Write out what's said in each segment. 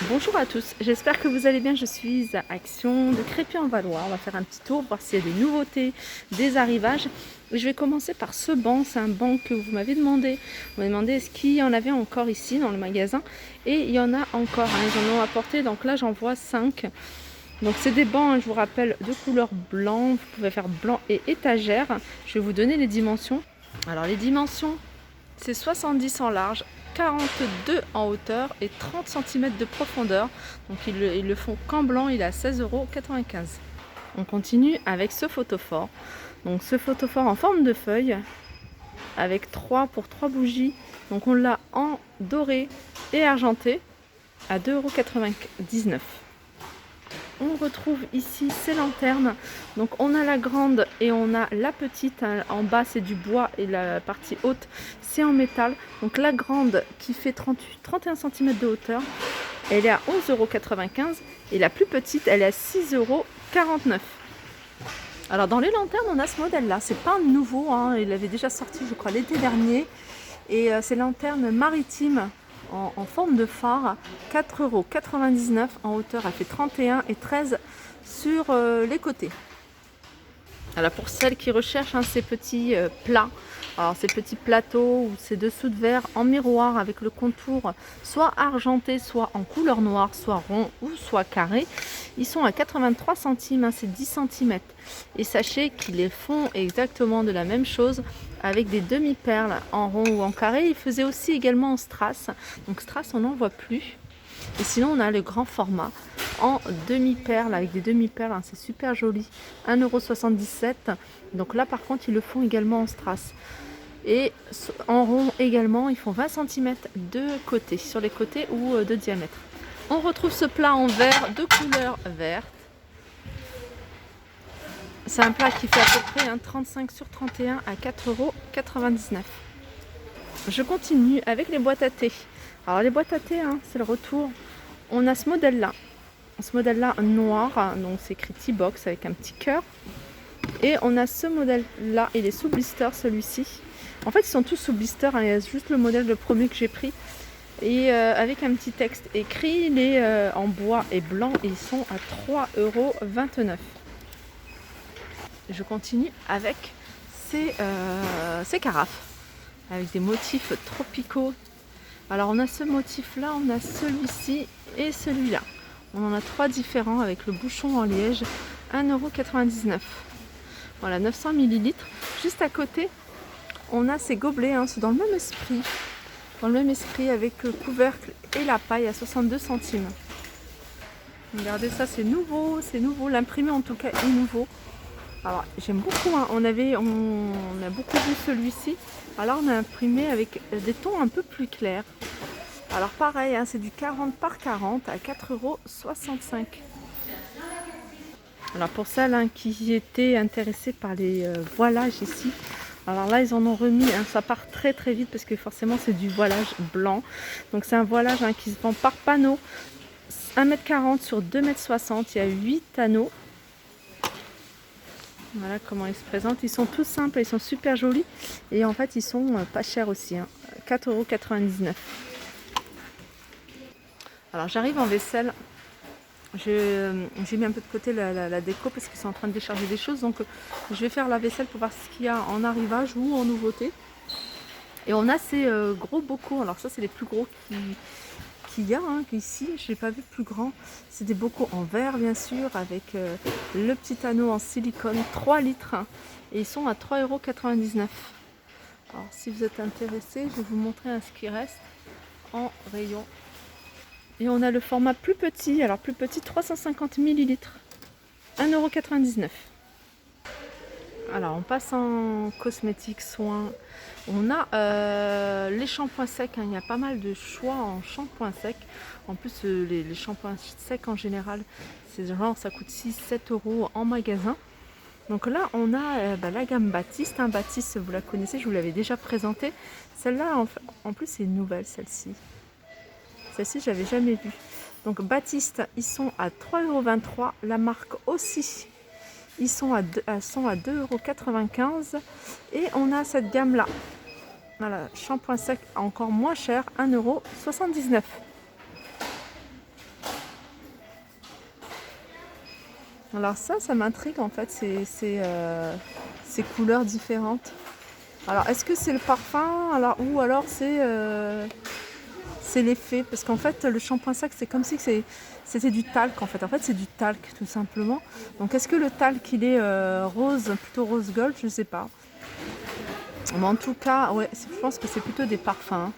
Bonjour à tous, j'espère que vous allez bien. Je suis à Action de Crépy-en-Valois. On va faire un petit tour, voir s'il y a des nouveautés, des arrivages. Et je vais commencer par ce banc, c'est un banc que vous m'avez demandé. Vous m'avez demandé est-ce qu'il y en avait encore ici dans le magasin. Et il y en a encore, ils en ont apporté, donc là j'en vois 5. Donc c'est des bancs, je vous rappelle, de couleur blanc. Vous pouvez faire blanc et étagère. Je vais vous donner les dimensions. Alors les dimensions, c'est 70 en large, 42 en hauteur et 30 cm de profondeur. Donc ils le font qu'en blanc, il est à 16,95 €. On continue avec ce photophore. Donc ce photophore en forme de feuille avec 3 pour 3 bougies. Donc on l'a en doré et argenté à 2,99 €. On retrouve ici ces lanternes. Donc on a la grande et on a la petite. En bas c'est du bois et la partie haute c'est en métal. Donc la grande qui fait 31 cm de hauteur, elle est à 11,95 € et la plus petite elle est à 6,49 €. Alors dans les lanternes on a ce modèle là, c'est pas un nouveau, il avait déjà sorti je crois l'été dernier. Et c'est lanterne maritime en forme de phare, 4,99 € en hauteur, elle fait 31 et 13 sur les côtés. Alors pour celles qui recherchent ces petits plats, alors ces petits plateaux ou ces dessous de verre en miroir avec le contour soit argenté, soit en couleur noire, soit rond ou soit carré, ils sont à 83 centimes, c'est 10 cm. Et sachez qu'ils les font exactement de la même chose avec des demi-perles en rond ou en carré. Ils faisaient aussi également en strass, donc strass on n'en voit plus. Et sinon on a le grand format en demi-perles, avec des demi-perles, c'est super joli, 1,77 €. Donc là par contre ils le font également en strass. Et en rond également, ils font 20 cm de côté, sur les côtés ou de diamètre. On retrouve ce plat en verre de couleur verte. C'est un plat qui fait à peu près 35 sur 31 à 4,99 €. Je continue avec les boîtes à thé. Alors les boîtes à thé, c'est le retour. On a ce modèle-là. Ce modèle-là noir, donc c'est écrit T-Box avec un petit cœur. Et on a ce modèle-là, il est sous blister celui-ci. En fait, ils sont tous sous blister, il y a juste le modèle, le premier que j'ai pris. Et avec un petit texte écrit, il est en bois et blanc et ils sont à 3,29 €. Je continue avec ces carafes avec des motifs tropicaux. Alors on a ce motif-là, on a celui-ci et celui-là. On en a 3 différents avec le bouchon en liège, 1,99 €. Voilà, 900 ml. Juste à côté, on a ces gobelets, c'est dans le même esprit. Dans le même esprit avec le couvercle et la paille à 62 centimes. Regardez ça, c'est nouveau, l'imprimé en tout cas est nouveau. Alors j'aime beaucoup, on a beaucoup vu celui-ci. Alors on a imprimé avec des tons un peu plus clairs. Alors pareil, c'est du 40 par 40 à 4,65 €. Alors pour celles qui étaient intéressées par les voilages ici, alors là ils en ont remis, ça part très très vite parce que forcément c'est du voilage blanc. Donc c'est un voilage qui se vend par panneau, 1,40 m sur 2,60 m, il y a 8 anneaux. Voilà comment ils se présentent, ils sont tous simples, ils sont super jolis et en fait ils sont pas chers aussi, 4,99 €. Alors j'arrive en vaisselle. J'ai mis un peu de côté la déco parce qu'ils sont en train de décharger des choses, donc je vais faire la vaisselle pour voir ce qu'il y a en arrivage ou en nouveauté. Et on a ces gros bocaux, alors ça c'est les plus gros qu'il y a ici, je n'ai pas vu plus grand. C'est des bocaux en verre bien sûr avec le petit anneau en silicone, 3 litres, et ils sont à 3,99 €. Alors si vous êtes intéressé, je vais vous montrer ce qui reste en rayon. Et on a le format plus petit, alors plus petit 350 ml, 1,99 €. Alors on passe en cosmétiques, soins. On a les shampoings secs, il y a pas mal de choix en shampoing sec. En plus les shampoings secs en général, c'est genre ça coûte 6-7 € en magasin. Donc là on a la gamme Baptiste. Baptiste vous la connaissez, je vous l'avais déjà présentée. Celle-là en plus c'est une nouvelle celle-ci. Celle-ci, je l'avais jamais vue. Donc Baptiste, ils sont à 3,23 €. La marque aussi, ils sont à 2,95 €. Et on a cette gamme-là. Voilà, shampoing sec encore moins cher, 1,79 €. Alors ça m'intrigue en fait, ces couleurs différentes. Alors est-ce que c'est le parfum ou alors c'est l'effet? Parce qu'en fait le shampoing sac c'est comme si c'était du talc en fait. En fait c'est du talc tout simplement. Donc est-ce que le talc il est rose, plutôt rose gold? Je sais pas. Mais en tout cas, ouais, je pense que c'est plutôt des parfums. Hein.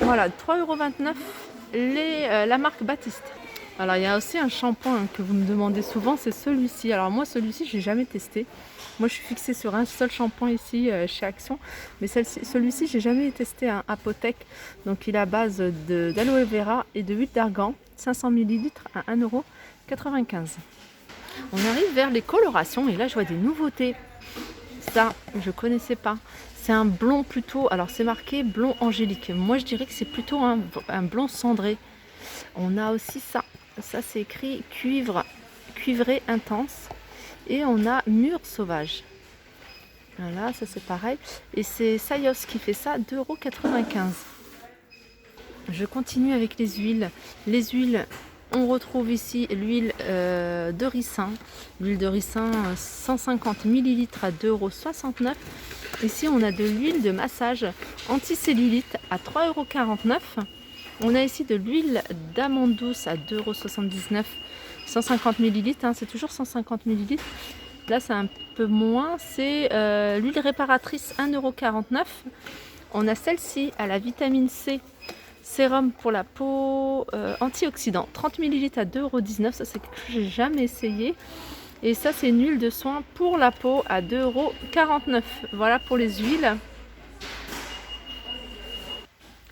Voilà, 3,29 €, la marque Baptiste. Alors il y a aussi un shampoing que vous me demandez souvent, c'est celui-ci. Alors moi celui-ci j'ai jamais testé. Moi je suis fixée sur un seul shampoing ici chez Action. Mais celui-ci j'ai jamais testé un Apothèque. Donc il est à base d'aloe vera et de huile d'argan. 500 ml à 1,95 €. On arrive vers les colorations et là je vois des nouveautés. Ça je connaissais pas. C'est un blond plutôt, alors c'est marqué blond angélique. Moi je dirais que c'est plutôt un blond cendré. On a aussi ça. Ça c'est écrit cuivré intense. Et on a mûr sauvage. Voilà, ça c'est pareil. Et c'est Sayos qui fait ça, 2,95 €. Je continue avec les huiles. Les huiles, on retrouve ici l'huile de ricin. L'huile de ricin, 150 ml à 2,69 €. Ici, on a de l'huile de massage anticellulite à 3,49 €. On a ici de l'huile d'amande douce à 2,79 €. 150 ml, hein, c'est toujours 150 ml. Là, c'est un peu moins. C'est l'huile réparatrice 1,49 €. On a celle-ci à la vitamine C. Sérum pour la peau antioxydant, 30 ml à 2,19 €. Ça, c'est quelque chose que j'ai jamais essayé. Et ça, c'est une huile de soin pour la peau à 2,49 €. Voilà pour les huiles.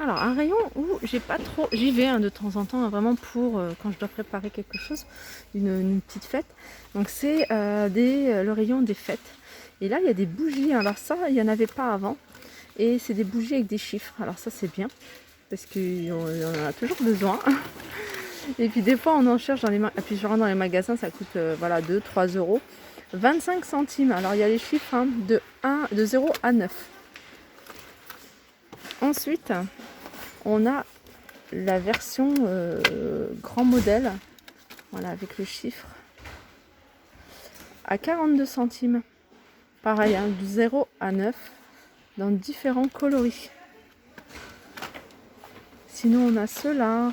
Alors, un rayon où j'ai pas trop... J'y vais de temps en temps, vraiment pour quand je dois préparer quelque chose, une petite fête. Donc, c'est le rayon des fêtes. Et là, il y a des bougies. Alors ça, il n'y en avait pas avant. Et c'est des bougies avec des chiffres. Alors ça, c'est bien. Parce qu'on en a toujours besoin. Et puis des fois on en cherche dans les magasins. Et puis je rentre dans les magasins, ça coûte 2-3 €. 25 centimes. Alors il y a les chiffres de 0 à 9. Ensuite, on a la version grand modèle. Voilà, avec le chiffre. À 42 centimes. Pareil, de 0 à 9. Dans différents coloris. Sinon on a ceux-là.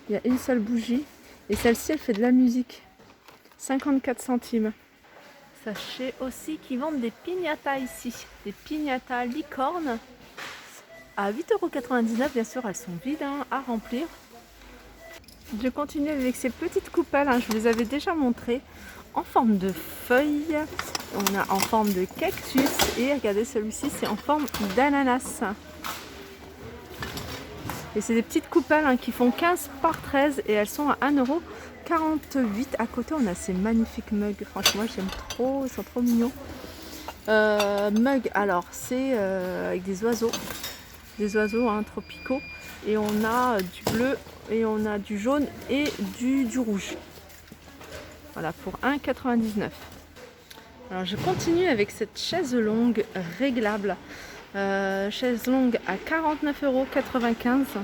Il y a une seule bougie. Et celle-ci, elle fait de la musique. 54 centimes. Sachez aussi qu'ils vendent des piñatas ici. Des piñatas licornes. À 8,99 €. Bien sûr, elles sont vides à remplir. Je continue avec ces petites coupelles. Je vous les avais déjà montrées. En forme de feuilles. On a en forme de cactus. Et regardez, celui-ci, c'est en forme d'ananas. Et c'est des petites coupelles qui font 15 par 13 et elles sont à 1,48 €. À côté, on a ces magnifiques mugs. Franchement, j'aime trop, ils sont trop mignons. Mug, alors c'est avec des oiseaux tropicaux. Et on a du bleu, et on a du jaune et du rouge. Voilà, pour 1,99 €. Alors, je continue avec cette chaise longue réglable. Chaise longue à 49,95 €.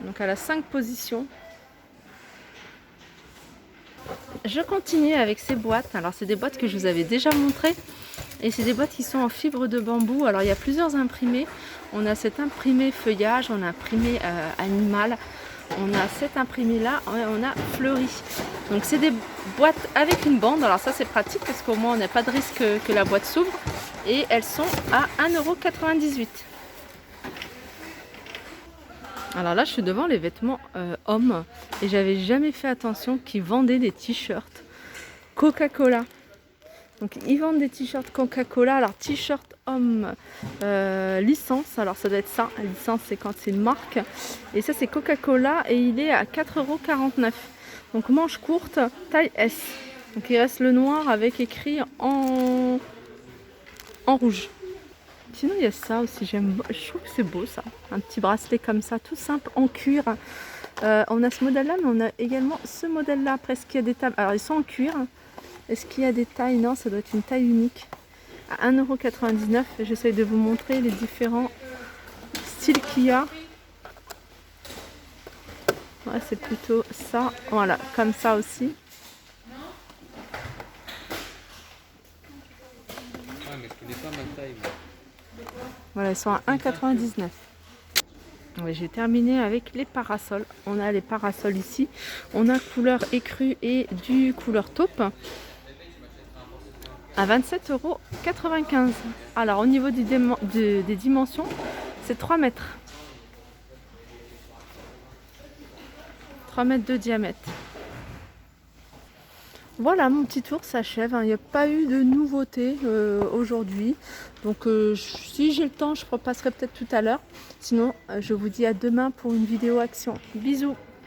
Donc elle a 5 positions. Je continue avec ces boîtes. Alors c'est des boîtes que je vous avais déjà montrées. Et c'est des boîtes qui sont en fibre de bambou. Alors il y a plusieurs imprimés. On a cet imprimé feuillage, on a imprimé animal. On a cet imprimé là, on a fleuri. Donc c'est des boîtes avec une bande. Alors ça c'est pratique parce qu'au moins on n'a pas de risque que la boîte s'ouvre. Et elles sont à 1,98 €. Alors là je suis devant les vêtements hommes. Et j'avais jamais fait attention qu'ils vendaient des t-shirts Coca-Cola. Donc ils vendent des t-shirts Coca-Cola. Alors t-shirt homme licence. Alors ça doit être ça. Licence c'est quand c'est une marque. Et ça c'est Coca-Cola et il est à 4,49 €. Donc manche courte, taille S. Donc il reste le noir avec écrit en rouge. Sinon il y a ça aussi. Je trouve que c'est beau ça. Un petit bracelet comme ça, tout simple en cuir. On a ce modèle là, mais on a également ce modèle là. Presque il y a des tables. Alors ils sont en cuir. Est-ce qu'il y a des tailles? Non, ça doit être une taille unique. À 1,99 €. J'essaie de vous montrer les différents styles qu'il y a. Ouais, c'est plutôt ça. Voilà, comme ça aussi. Ah, mais je connais pas ma taille. Voilà, ils sont à 1,99. Ouais, j'ai terminé avec les parasols. On a les parasols ici. On a couleur écrue et du couleur taupe à 27,95 €. Alors au niveau des dimensions, c'est 3 mètres. 3 mètres de diamètre. Voilà, mon petit tour s'achève. Il n'y a pas eu de nouveautés aujourd'hui. Donc si j'ai le temps, je repasserai peut-être tout à l'heure. Sinon, je vous dis à demain pour une vidéo action. Bisous!